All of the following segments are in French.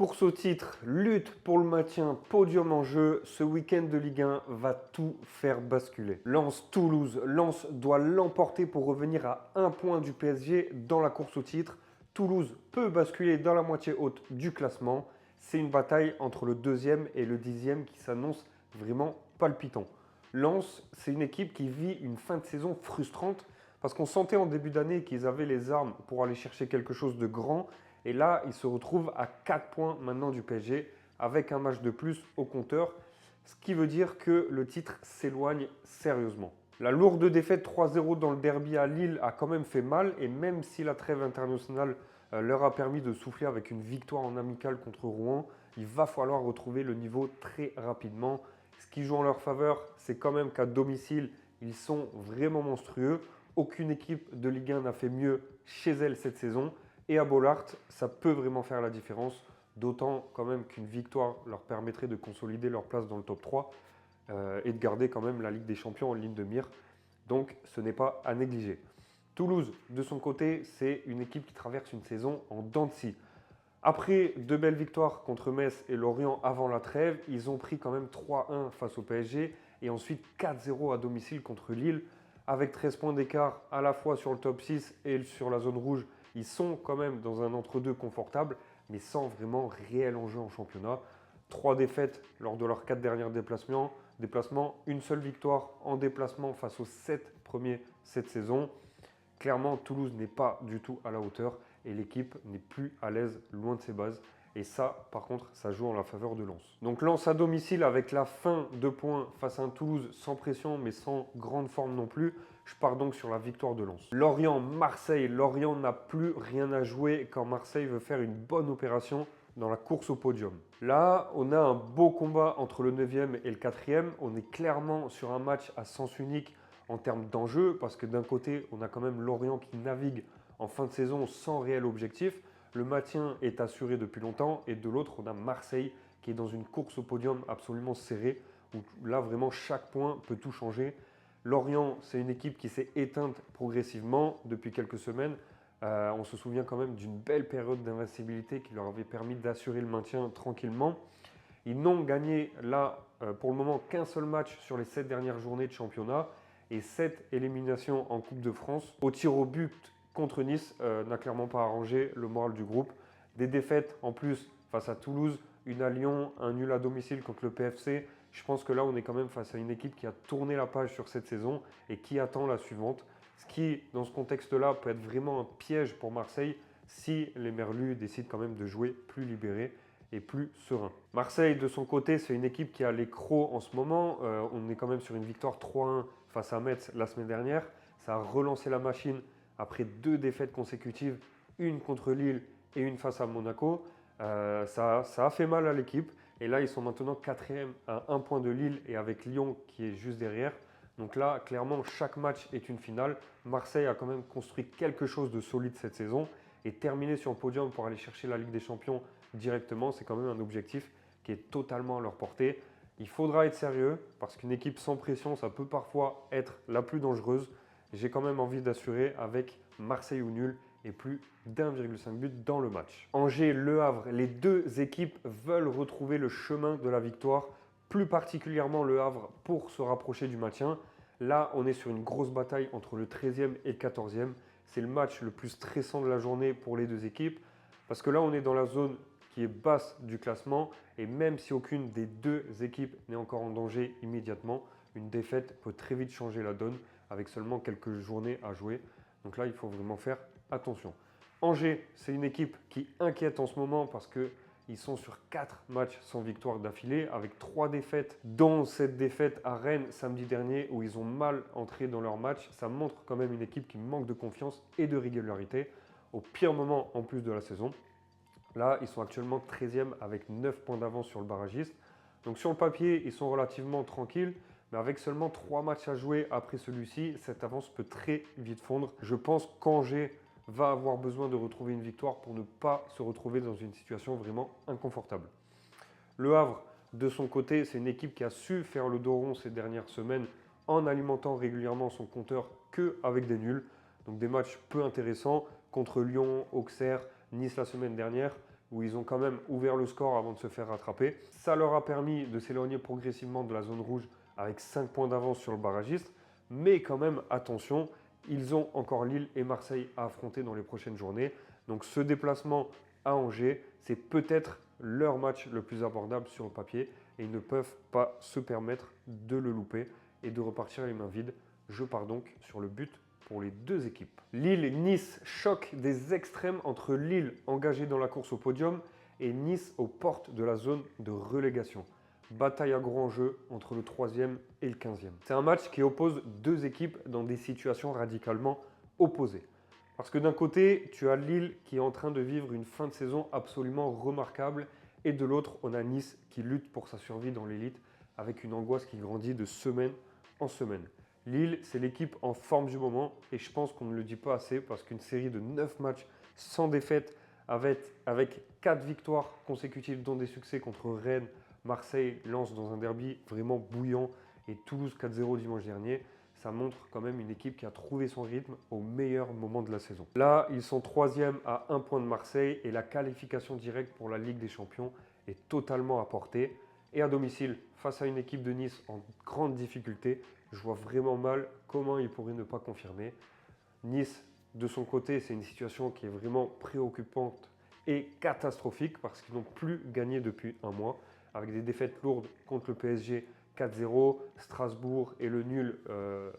Course au titre, lutte pour le maintien, podium en jeu, ce week-end de Ligue 1 va tout faire basculer. Lens-Toulouse, Lens doit l'emporter pour revenir à un point du PSG dans la course au titre. Toulouse peut basculer dans la moitié haute du classement. C'est une bataille entre le deuxième et le dixième qui s'annonce vraiment palpitant. Lens, c'est une équipe qui vit une fin de saison frustrante parce qu'on sentait en début d'année qu'ils avaient les armes pour aller chercher quelque chose de grand. Et là, ils se retrouvent à 4 points maintenant du PSG avec un match de plus au compteur, ce qui veut dire que le titre s'éloigne sérieusement. La lourde défaite 3-0 dans le derby à Lille a quand même fait mal et même si la trêve internationale leur a permis de souffler avec une victoire en amical contre Rouen, il va falloir retrouver le niveau très rapidement. Ce qui joue en leur faveur, c'est quand même qu'à domicile, ils sont vraiment monstrueux. Aucune équipe de Ligue 1 n'a fait mieux chez elle cette saison. Et à Bollaert, ça peut vraiment faire la différence, d'autant quand même qu'une victoire leur permettrait de consolider leur place dans le top 3 et de garder quand même la Ligue des Champions en ligne de mire. Donc ce n'est pas à négliger. Toulouse, de son côté, c'est une équipe qui traverse une saison en dents de scie. Après deux belles victoires contre Metz et Lorient avant la trêve, ils ont pris quand même 3-1 face au PSG et ensuite 4-0 à domicile contre Lille. Avec 13 points d'écart à la fois sur le top 6 et sur la zone rouge, ils sont quand même dans un entre-deux confortable, mais sans vraiment réel enjeu en championnat. 3 défaites lors de leurs 4 derniers déplacements, une seule victoire en déplacement face aux 7 premiers cette saison. Clairement, Toulouse n'est pas du tout à la hauteur et l'équipe n'est plus à l'aise loin de ses bases. Et ça, par contre, ça joue en la faveur de Lens. Donc Lens à domicile avec la fin de points face à un Toulouse sans pression mais sans grande forme non plus. Je pars donc sur la victoire de Lens. Lorient-Marseille. Lorient n'a plus rien à jouer quand Marseille veut faire une bonne opération dans la course au podium. Là, on a un beau combat entre le 9e et le 4e. On est clairement sur un match à sens unique en termes d'enjeu parce que d'un côté, on a quand même Lorient qui navigue en fin de saison sans réel objectif. Le maintien est assuré depuis longtemps et de l'autre, on a Marseille qui est dans une course au podium absolument serrée où là, vraiment, chaque point peut tout changer. Lorient, c'est une équipe qui s'est éteinte progressivement depuis quelques semaines. On se souvient quand même d'une belle période d'invincibilité qui leur avait permis d'assurer le maintien tranquillement. Ils n'ont gagné là, pour le moment, qu'un seul match sur les 7 dernières journées de championnat et 7 éliminations en Coupe de France. Au tir au but contre Nice, n'a clairement pas arrangé le moral du groupe. Des défaites en plus face à Toulouse, une à Lyon, un nul à domicile contre le PFC. Je pense que là, on est quand même face à une équipe qui a tourné la page sur cette saison et qui attend la suivante. Ce qui, dans ce contexte-là, peut être vraiment un piège pour Marseille si les Merlus décident quand même de jouer plus libérés et plus serein. Marseille, de son côté, c'est une équipe qui a les crocs en ce moment. On est quand même sur une victoire 3-1 face à Metz la semaine dernière. Ça a relancé la machine après 2 défaites consécutives, une contre Lille et une face à Monaco. Ça a fait mal à l'équipe. Et là, ils sont maintenant 4e à 1 point de Lille et avec Lyon qui est juste derrière. Donc là, clairement, chaque match est une finale. Marseille a quand même construit quelque chose de solide cette saison et terminer sur le podium pour aller chercher la Ligue des Champions directement, c'est quand même un objectif qui est totalement à leur portée. Il faudra être sérieux parce qu'une équipe sans pression, ça peut parfois être la plus dangereuse. J'ai quand même envie d'assurer avec Marseille ou nul et plus d'1,5 but dans le match. Angers, Le Havre, les deux équipes veulent retrouver le chemin de la victoire, plus particulièrement Le Havre pour se rapprocher du maintien. Là, on est sur une grosse bataille entre le 13e et le 14e. C'est le match le plus stressant de la journée pour les deux équipes parce que là, on est dans la zone qui est basse du classement et même si aucune des deux équipes n'est encore en danger immédiatement, une défaite peut très vite changer la donne avec seulement quelques journées à jouer. Donc là, il faut vraiment faire attention. Angers, c'est une équipe qui inquiète en ce moment parce qu'ils sont sur 4 matchs sans victoire d'affilée avec 3 défaites, dont cette défaite à Rennes samedi dernier où ils ont mal entré dans leur match. Ça montre quand même une équipe qui manque de confiance et de régularité au pire moment en plus de la saison. Là, ils sont actuellement 13e avec 9 points d'avance sur le barragiste. Donc sur le papier, ils sont relativement tranquilles, mais avec seulement 3 matchs à jouer après celui-ci, cette avance peut très vite fondre. Je pense qu'Angers va avoir besoin de retrouver une victoire pour ne pas se retrouver dans une situation vraiment inconfortable. Le Havre, de son côté, c'est une équipe qui a su faire le dos rond ces dernières semaines en alimentant régulièrement son compteur qu'avec des nuls. Donc des matchs peu intéressants contre Lyon, Auxerre, Nice la semaine dernière. où ils ont quand même ouvert le score avant de se faire rattraper. Ça leur a permis de s'éloigner progressivement de la zone rouge avec 5 points d'avance sur le barragiste. Mais quand même, attention, ils ont encore Lille et Marseille à affronter dans les prochaines journées. Donc ce déplacement à Angers, c'est peut-être leur match le plus abordable sur le papier et ils ne peuvent pas se permettre de le louper et de repartir les mains vides. Je pars donc sur le but pour les deux équipes. Lille-Nice, choc des extrêmes entre Lille engagé dans la course au podium et Nice aux portes de la zone de relégation. Bataille à gros enjeu entre le 3e et le 15e. C'est un match qui oppose deux équipes dans des situations radicalement opposées. Parce que d'un côté, tu as Lille qui est en train de vivre une fin de saison absolument remarquable et de l'autre, on a Nice qui lutte pour sa survie dans l'élite avec une angoisse qui grandit de semaine en semaine. Lille, c'est l'équipe en forme du moment et je pense qu'on ne le dit pas assez parce qu'une série de 9 matchs sans défaite avec 4 victoires consécutives dont des succès contre Rennes, Marseille, Lens dans un derby vraiment bouillant et Toulouse 4-0 dimanche dernier, ça montre quand même une équipe qui a trouvé son rythme au meilleur moment de la saison. Là, ils sont 3e à 1 point de Marseille et la qualification directe pour la Ligue des Champions est totalement à portée. Et à domicile, face à une équipe de Nice en grande difficulté, je vois vraiment mal comment ils pourraient ne pas confirmer. Nice, de son côté, c'est une situation qui est vraiment préoccupante et catastrophique parce qu'ils n'ont plus gagné depuis un mois, avec des défaites lourdes contre le PSG 4-0, Strasbourg et le nul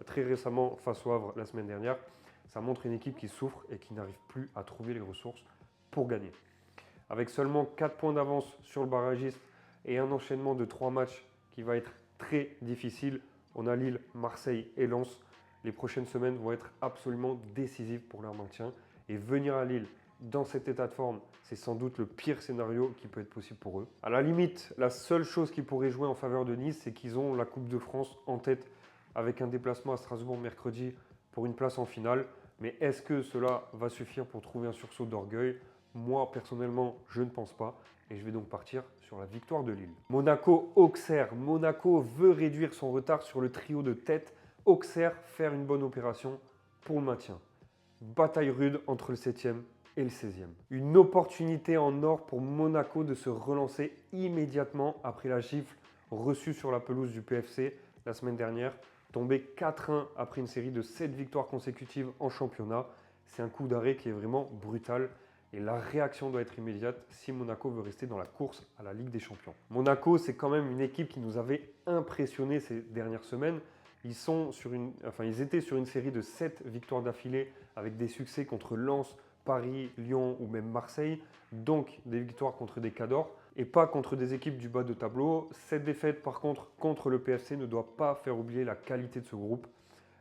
très récemment face au Havre la semaine dernière. Ça montre une équipe qui souffre et qui n'arrive plus à trouver les ressources pour gagner. Avec seulement 4 points d'avance sur le barragiste et un enchaînement de 3 matchs qui va être très difficile, on a Lille, Marseille et Lens. Les prochaines semaines vont être absolument décisives pour leur maintien. Et venir à Lille dans cet état de forme, c'est sans doute le pire scénario qui peut être possible pour eux. À la limite, la seule chose qui pourrait jouer en faveur de Nice, c'est qu'ils ont la Coupe de France en tête avec un déplacement à Strasbourg mercredi pour une place en finale. Mais est-ce que cela va suffire pour trouver un sursaut d'orgueil? Moi, personnellement, je ne pense pas. Et je vais donc partir sur la victoire de Lille. Monaco-Auxerre. Monaco veut réduire son retard sur le trio de tête. Auxerre faire une bonne opération pour le maintien. Bataille rude entre le 7e et le 16e. Une opportunité en or pour Monaco de se relancer immédiatement après la gifle reçue sur la pelouse du PFC la semaine dernière. Tombé 4-1 après une série de 7 victoires consécutives en championnat. C'est un coup d'arrêt qui est vraiment brutal. Et la réaction doit être immédiate si Monaco veut rester dans la course à la Ligue des Champions. Monaco, c'est quand même une équipe qui nous avait impressionnés ces dernières semaines. Ils étaient sur une série de 7 victoires d'affilée avec des succès contre Lens, Paris, Lyon ou même Marseille. Donc des victoires contre des cadors et pas contre des équipes du bas de tableau. Cette défaite par contre le PFC ne doit pas faire oublier la qualité de ce groupe.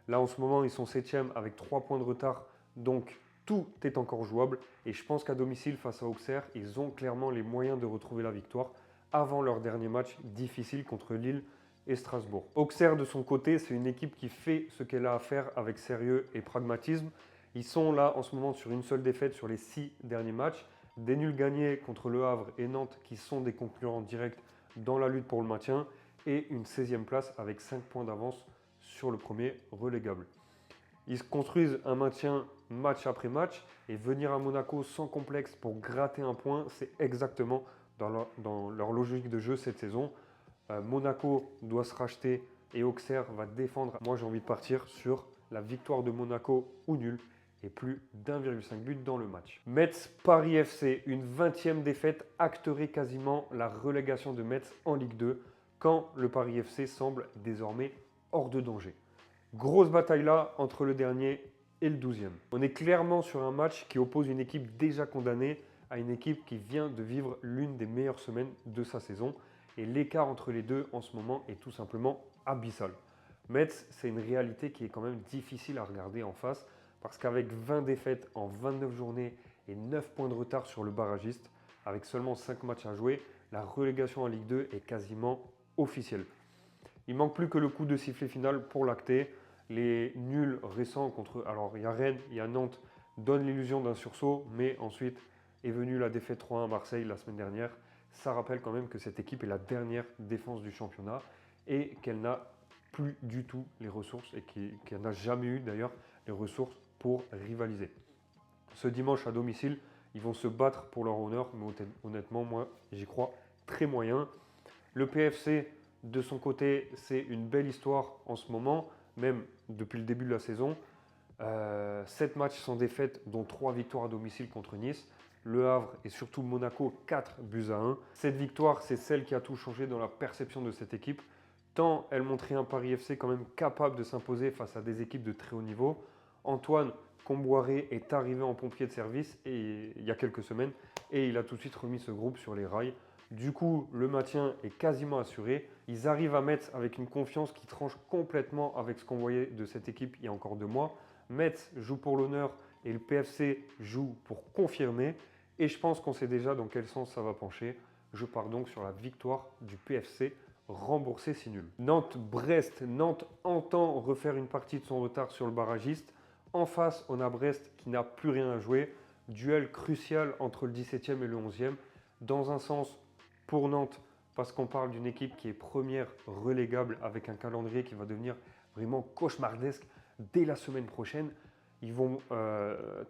Là en ce moment ils sont 7e avec 3 points de retard. Donc tout est encore jouable et je pense qu'à domicile face à Auxerre, ils ont clairement les moyens de retrouver la victoire avant leur dernier match difficile contre Lille et Strasbourg. Auxerre de son côté, c'est une équipe qui fait ce qu'elle a à faire avec sérieux et pragmatisme. Ils sont là en ce moment sur une seule défaite sur les 6 derniers matchs, des nuls gagnés contre Le Havre et Nantes qui sont des concurrents directs dans la lutte pour le maintien et une 16e place avec 5 points d'avance sur le premier relégable. Ils construisent un maintien match après match et venir à Monaco sans complexe pour gratter un point, c'est exactement dans leur logique de jeu cette saison. Monaco doit se racheter et Auxerre va défendre. Moi, j'ai envie de partir sur la victoire de Monaco ou nul et plus d'1,5 but dans le match. Metz-Paris FC, une 20e défaite acterait quasiment la relégation de Metz en Ligue 2 quand le Paris FC semble désormais hors de danger. Grosse bataille là entre le dernier et le 12e. On est clairement sur un match qui oppose une équipe déjà condamnée à une équipe qui vient de vivre l'une des meilleures semaines de sa saison. Et l'écart entre les deux en ce moment est tout simplement abyssal. Metz, c'est une réalité qui est quand même difficile à regarder en face parce qu'avec 20 défaites en 29 journées et 9 points de retard sur le barragiste, avec seulement 5 matchs à jouer, la relégation en Ligue 2 est quasiment officielle. Il manque plus que le coup de sifflet final pour l'acter. Les nuls récents contre, alors il y a Rennes, il y a Nantes, donnent l'illusion d'un sursaut, mais ensuite est venue la défaite 3-1 à Marseille la semaine dernière. Ça rappelle quand même que cette équipe est la dernière défense du championnat et qu'elle n'a plus du tout les ressources et qu'elle n'a jamais eu d'ailleurs les ressources pour rivaliser. Ce dimanche à domicile, Ils vont se battre pour leur honneur, mais honnêtement, moi, j'y crois très moyen. Le PFC, de son côté, c'est une belle histoire en ce moment, même depuis le début de la saison. 7 matchs sans défaite, dont 3 victoires à domicile contre Nice. Le Havre et surtout Monaco, 4 buts à 1. Cette victoire, c'est celle qui a tout changé dans la perception de cette équipe, tant elle montrait un Paris FC quand même capable de s'imposer face à des équipes de très haut niveau. Antoine Comboiré est arrivé en pompier de service il y a quelques semaines et il a tout de suite remis ce groupe sur les rails. Du coup, le maintien est quasiment assuré. Ils arrivent à Metz avec une confiance qui tranche complètement avec ce qu'on voyait de cette équipe il y a encore 2 mois. Metz joue pour l'honneur et le PFC joue pour confirmer. Et je pense qu'on sait déjà dans quel sens ça va pencher. Je pars donc sur la victoire du PFC, remboursé si nul. Nantes-Brest. Nantes entend refaire une partie de son retard sur le barragiste. En face, on a Brest qui n'a plus rien à jouer. Duel crucial entre le 17e et le 11e. Dans un sens, pour Nantes, parce qu'on parle d'une équipe qui est première relégable avec un calendrier qui va devenir vraiment cauchemardesque dès la semaine prochaine. Ils vont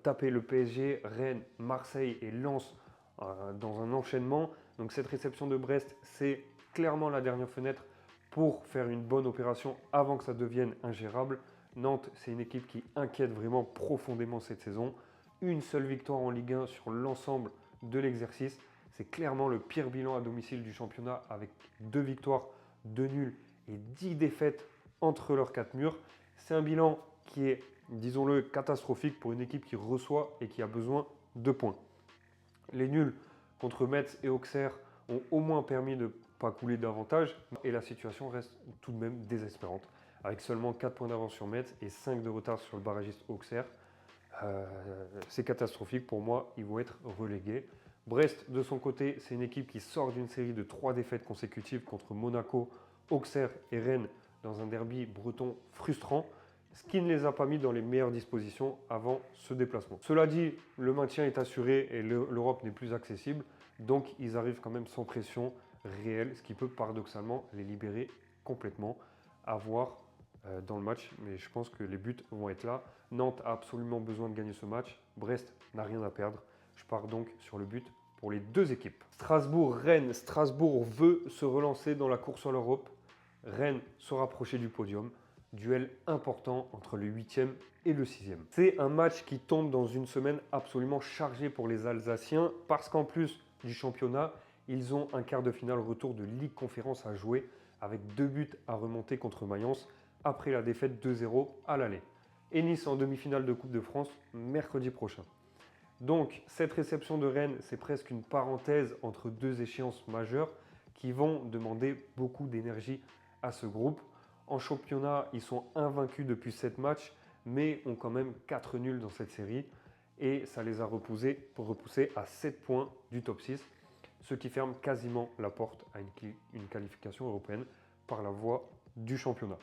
taper le PSG, Rennes, Marseille et Lens dans un enchaînement. Donc cette réception de Brest, c'est clairement la dernière fenêtre pour faire une bonne opération avant que ça devienne ingérable. Nantes, c'est une équipe qui inquiète vraiment profondément cette saison. Une seule victoire en Ligue 1 sur l'ensemble de l'exercice. C'est clairement le pire bilan à domicile du championnat avec 2 victoires, 2 nuls et 10 défaites entre leurs 4 murs. C'est un bilan qui est, disons-le, catastrophique pour une équipe qui reçoit et qui a besoin de points. Les nuls contre Metz et Auxerre ont au moins permis de ne pas couler davantage et la situation reste tout de même désespérante. Avec seulement 4 points d'avance sur Metz et 5 de retard sur le barragiste Auxerre, c'est catastrophique pour moi, ils vont être relégués. Brest, de son côté, c'est une équipe qui sort d'une série de 3 défaites consécutives contre Monaco, Auxerre et Rennes dans un derby breton frustrant, ce qui ne les a pas mis dans les meilleures dispositions avant ce déplacement. Cela dit, le maintien est assuré et l'Europe n'est plus accessible, donc ils arrivent quand même sans pression réelle, ce qui peut paradoxalement les libérer complètement. À voir dans le match, mais je pense que les buts vont être là. Nantes a absolument besoin de gagner ce match. Brest n'a rien à perdre. Je pars donc sur le but pour les 2 équipes. Strasbourg-Rennes. Strasbourg veut se relancer dans la course à l'Europe. Rennes se rapprocher du podium. Duel important entre le 8e et le 6e. C'est un match qui tombe dans une semaine absolument chargée pour les Alsaciens parce qu'en plus du championnat, ils ont un quart de finale retour de Ligue Conférence à jouer avec 2 buts à remonter contre Mayence après la défaite 2-0 à l'aller. Et Nice en demi-finale de Coupe de France mercredi prochain. Donc cette réception de Rennes, c'est presque une parenthèse entre 2 échéances majeures qui vont demander beaucoup d'énergie à ce groupe. En championnat, ils sont invaincus depuis 7 matchs, mais ont quand même 4 nuls dans cette série. Et ça les a repoussés à 7 points du top 6, ce qui ferme quasiment la porte à une qualification européenne par la voie du championnat.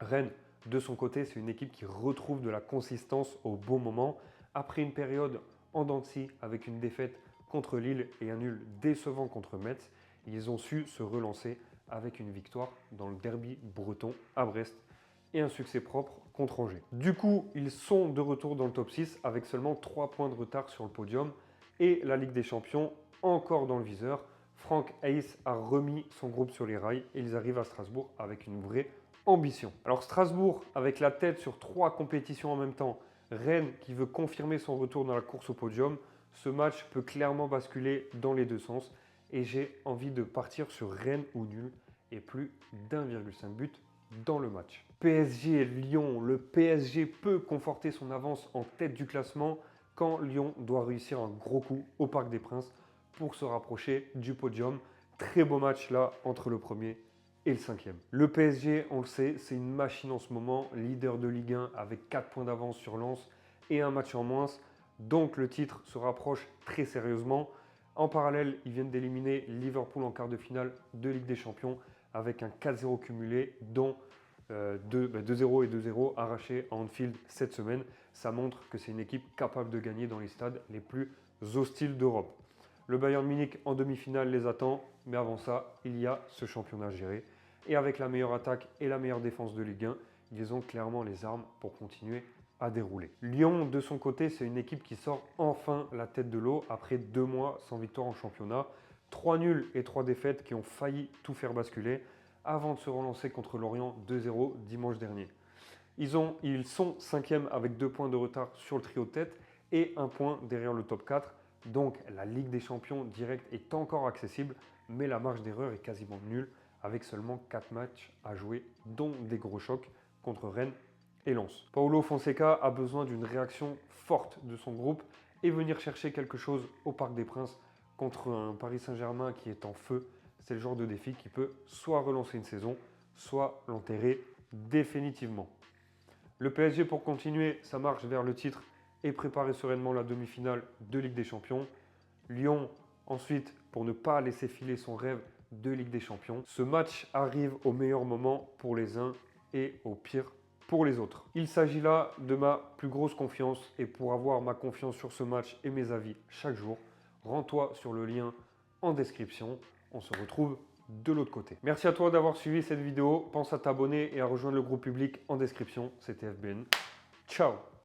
Rennes, de son côté, c'est une équipe qui retrouve de la consistance au bon moment. Après une période en dents de scie avec une défaite contre Lille et un nul décevant contre Metz, ils ont su se relancer avec une victoire dans le derby breton à Brest et un succès propre contre Angers. Du coup, ils sont de retour dans le top 6 avec seulement 3 points de retard sur le podium et la Ligue des Champions encore dans le viseur. Franck Hayes a remis son groupe sur les rails et ils arrivent à Strasbourg avec une vraie ambition. Alors Strasbourg avec la tête sur 3 compétitions en même temps, Rennes qui veut confirmer son retour dans la course au podium, ce match peut clairement basculer dans les 2 sens et j'ai envie de partir sur Rennes ou nul et plus d'1,5 but dans le match. PSG-Lyon, le PSG peut conforter son avance en tête du classement quand Lyon doit réussir un gros coup au Parc des Princes pour se rapprocher du podium. Très beau match là entre le premier et le 5e. Le PSG, on le sait, c'est une machine en ce moment, leader de Ligue 1 avec 4 points d'avance sur Lens et un match en moins. Donc le titre se rapproche très sérieusement. En parallèle, ils viennent d'éliminer Liverpool en quart de finale de Ligue des Champions avec un 4-0 cumulé, dont 2-0 et 2-0 arrachés à Anfield cette semaine. Ça montre que c'est une équipe capable de gagner dans les stades les plus hostiles d'Europe. Le Bayern Munich en demi-finale les attend, mais avant ça, il y a ce championnat géré. Et avec la meilleure attaque et la meilleure défense de Ligue 1, ils ont clairement les armes pour continuer à dérouler. Lyon, de son côté, c'est une équipe qui sort enfin la tête de l'eau après 2 mois sans victoire en championnat. 3 nuls et 3 défaites qui ont failli tout faire basculer avant de se relancer contre Lorient 2-0 dimanche dernier. Ils sont 5e avec 2 points de retard sur le trio de tête et 1 point derrière le top 4. Donc la Ligue des Champions directe est encore accessible, mais la marge d'erreur est quasiment nulle avec seulement 4 matchs à jouer, dont des gros chocs contre Rennes et Lens. Paulo Fonseca a besoin d'une réaction forte de son groupe et venir chercher quelque chose au Parc des Princes contre un Paris Saint-Germain qui est en feu. C'est le genre de défi qui peut soit relancer une saison, soit l'enterrer définitivement. Le PSG, pour continuer sa marche vers le titre et préparer sereinement la demi-finale de Ligue des Champions. Lyon, ensuite, pour ne pas laisser filer son rêve de Ligue des Champions. Ce match arrive au meilleur moment pour les uns et au pire pour les autres. Il s'agit là de ma plus grosse confiance et pour avoir ma confiance sur ce match et mes avis chaque jour, rends-toi sur le lien en description. On se retrouve de l'autre côté. Merci à toi d'avoir suivi cette vidéo. Pense à t'abonner et à rejoindre le groupe public en description. C'était FBN. Ciao!